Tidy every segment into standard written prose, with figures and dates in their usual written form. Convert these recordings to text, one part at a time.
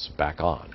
back on.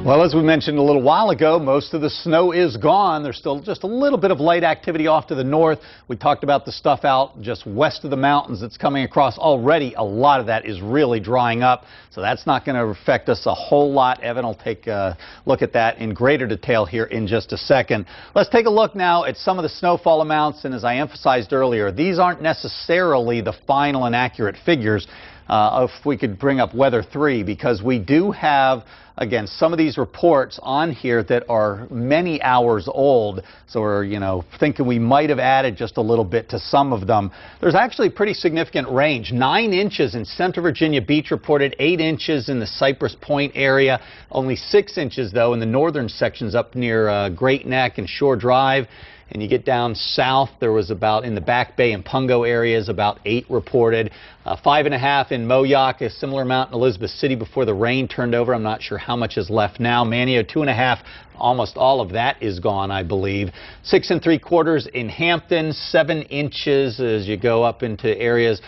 Well, as we mentioned a little while ago, most of the snow is gone. There's still just a little bit of light activity off to the north. We talked about the stuff out just west of the mountains that's coming across already. A lot of that is really drying up, so that's not going to affect us a whole lot. Evan will take a look at that in greater detail here in just a second. Let's take a look now at some of the snowfall amounts, and as I emphasized earlier, these aren't necessarily the final and accurate figures. If we could bring up Weather 3, because we do have, again, some of these reports on here that are many hours old. So we're, thinking we might have added just a little bit to some of them. There's actually pretty significant range. 9 inches in Central Virginia Beach reported, 8 inches in the Cypress Point area, only 6 inches, though, in the northern sections up near Great Neck and Shore Drive. And you get down south, there was about, in the Back Bay and Pungo areas, about 8 reported. 5.5 in Moyock, a similar amount in Elizabeth City before the rain turned over. I'm not sure how much is left now. Manio, 2.5. Almost all of that is gone, I believe. 6 3/4 in Hampton, 7 inches as you go up into areas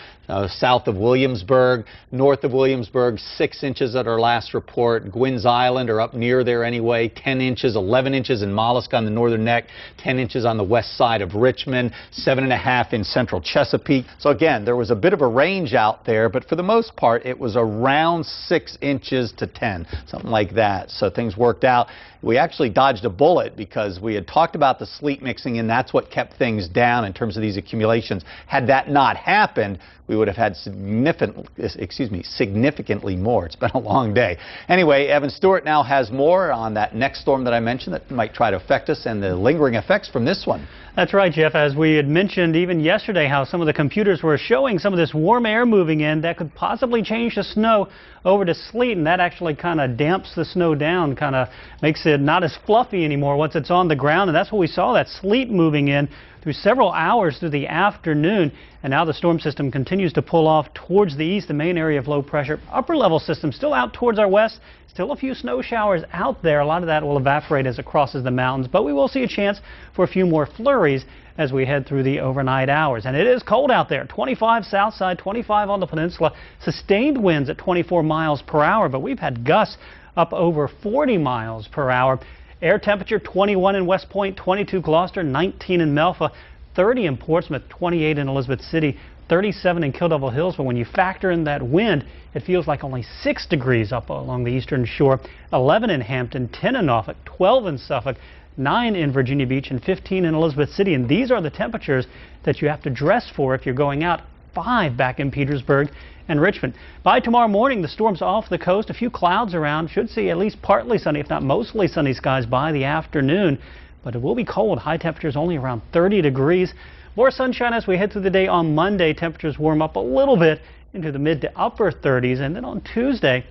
south of Williamsburg. North of Williamsburg, 6 inches at our last report. Gwynn's Island, or up near there anyway, 10 inches, 11 inches in Mollusk on the northern neck, 10 inches on the west side of Richmond, 7.5 in central Chesapeake. So again, there was a bit of a range out there, but for the most part, it was around 6 inches to 10, something like that. So things worked out. We actually dodged a bullet because we had talked about the sleet mixing, and that's what kept things down in terms of these accumulations. Had that not happened, we would have had significantly more. It's been a long day. Anyway, Evan Stewart now has more on that next storm that I mentioned that might try to affect us and the lingering effects from this one. That's right, Jeff. As we had mentioned even yesterday, how some of the computers were showing some of this warm air moving in that could possibly change the snow over to sleet, and that actually kind of damps the snow down, kind of makes it not as fluffy anymore once it's on the ground. And that's what we saw, that sleet moving in through several hours through the afternoon. And now the storm system continues to pull off towards the east, the main area of low pressure. Upper level system still out towards our west. Still a few snow showers out there. A lot of that will evaporate as it crosses the mountains, but we will see a chance for a few more flurries as we head through the overnight hours. And it is cold out there. 25 south side, 25 on the peninsula. Sustained winds at 24 miles per hour, but we've had gusts up over 40 miles per hour. Air temperature 21 in West Point, 22 Gloucester, 19 in Melfa, 30 in Portsmouth, 28 in Elizabeth City, 37 in Kill Devil Hills. But when you factor in that wind, it feels like only 6 degrees up along the eastern shore. 11 in Hampton, 10 in Norfolk, 12 in Suffolk, 9 in Virginia Beach, and 15 in Elizabeth City. And these are the temperatures that you have to dress for if you're going out. 5 back in Petersburg and Richmond. By tomorrow morning, the storm's off the coast. A few clouds around. Should see at least partly sunny, if not mostly sunny skies by the afternoon. But it will be cold. High temperatures only around 30 degrees. More sunshine as we head through the day on Monday. Temperatures warm up a little bit into the mid to upper 30s. And then on Tuesday,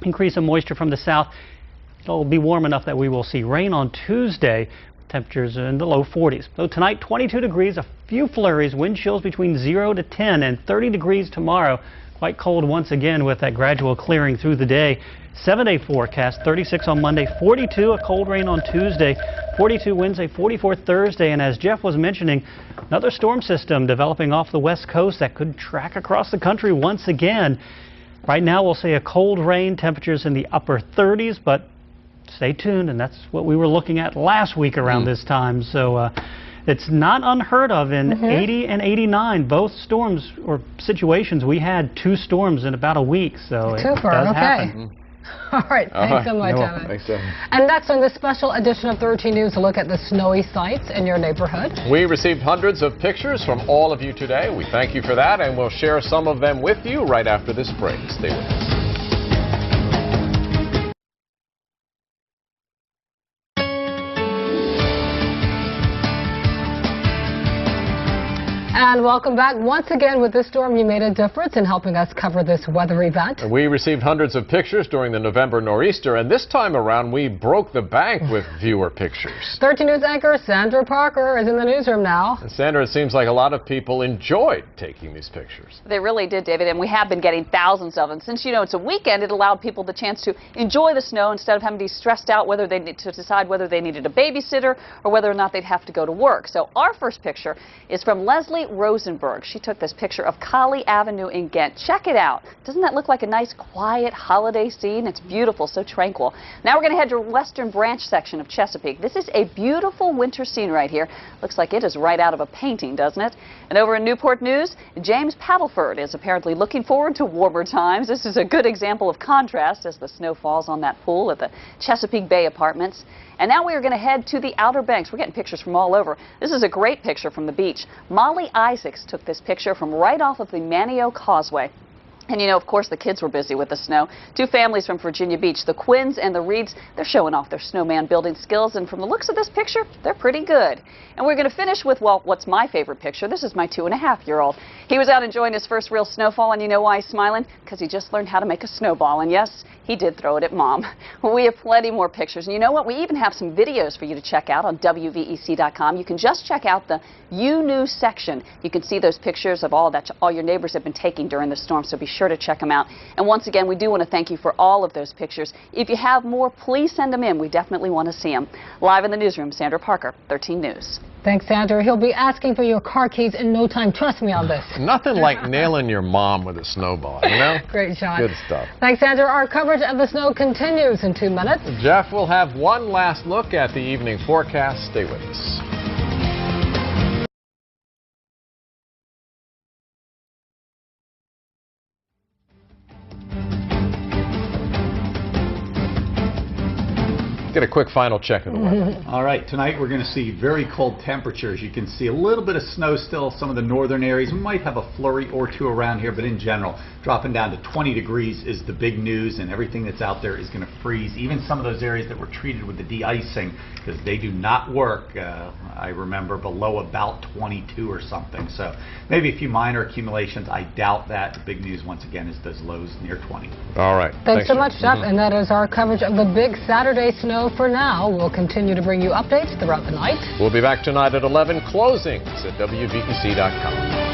increase of moisture from the south. It'll be warm enough that we will see rain on Tuesday. Temperatures in the low 40s. So tonight, 22 degrees, a few flurries, wind chills between 0 to 10, and 30 degrees tomorrow. Quite cold once again with that gradual clearing through the day. 7-day forecast, 36 on Monday, 42, a cold rain on Tuesday, 42 Wednesday, 44 Thursday. And as Jeff was mentioning, another storm system developing off the west coast that could track across the country once again. Right now, we'll say a cold rain, temperatures in the upper 30s, but stay tuned, and that's what we were looking at last week around this time. So it's not unheard of in 80 and 89, both storms or situations. We had 2 storms in about a week, so it does happen. All right, thanks so much, Evan. Thanks, Evan. And next on this special edition of 13 News, a look at the snowy sights in your neighborhood. We received hundreds of pictures from all of you today. We thank you for that, and we'll share some of them with you right after this break. Stay with us. And welcome back. Once again, with this storm, you made a difference in helping us cover this weather event. We received hundreds of pictures during the November nor'easter, and this time around, we broke the bank with viewer pictures. 13 News anchor Sandra Parker is in the newsroom now. And Sandra, it seems like a lot of people enjoyed taking these pictures. They really did, David, and we have been getting thousands of them. Since, it's a weekend, it allowed people the chance to enjoy the snow instead of having to be stressed out whether they need to decide whether they needed a babysitter or whether or not they'd have to go to work. So our first picture is from Leslie Rosenberg. She took this picture of Colley Avenue in Ghent. Check it out. Doesn't that look like a nice, quiet holiday scene? It's beautiful, so tranquil. Now we're going to head to Western Branch section of Chesapeake. This is a beautiful winter scene right here. Looks like it is right out of a painting, doesn't it? And over in Newport News, James Paddleford is apparently looking forward to warmer times. This is a good example of contrast as the snow falls on that pool at the Chesapeake Bay Apartments. And now we are going to head to the Outer Banks. We're getting pictures from all over. This is a great picture from the beach. Molly Isaacs took this picture from right off of the Manio Causeway. And, you know, of course, the kids were busy with the snow. Two families from Virginia Beach, the Quinns and the Reeds, they're showing off their snowman building skills. And from the looks of this picture, they're pretty good. And we're going to finish with, well, what's my favorite picture? This is my 2.5-year-old. He was out enjoying his first real snowfall, and you know why he's smiling? Because he just learned how to make a snowball. And yes, he did throw it at Mom. We have plenty more pictures. And you know what? We even have some videos for you to check out on WVEC.com. You can just check out the You News section. You can see those pictures of all your neighbors have been taking during the storm, so be sure to check them out. And once again, we do want to thank you for all of those pictures. If you have more, please send them in. We definitely want to see them. Live in the newsroom, Sandra Parker, 13 News. Thanks, Sandra. He'll be asking for your car keys in no time. Trust me on this. Nothing like nailing your mom with a snowball, you know? Great, John. Good stuff. Thanks, Sandra. Our coverage of the snow continues in 2 minutes. Jeff will have one last look at the evening forecast. Stay with us. Get a quick final check of the weather. All right, tonight we're going to see very cold temperatures. You can see a little bit of snow still, some of the northern areas. We might have a flurry or two around here, but in general, dropping down to 20 degrees is the big news, and everything that's out there is going to freeze. Even some of those areas that were treated with the de-icing, because they do not work, I remember, below about 22 or something. So maybe a few minor accumulations. I doubt that. The big news, once again, is those lows near 20. All right. Thanks so much, Jeff. And that is our coverage of the big Saturday snow for now. We'll continue to bring you updates throughout the night. We'll be back tonight at 11, closings at WVEC.com.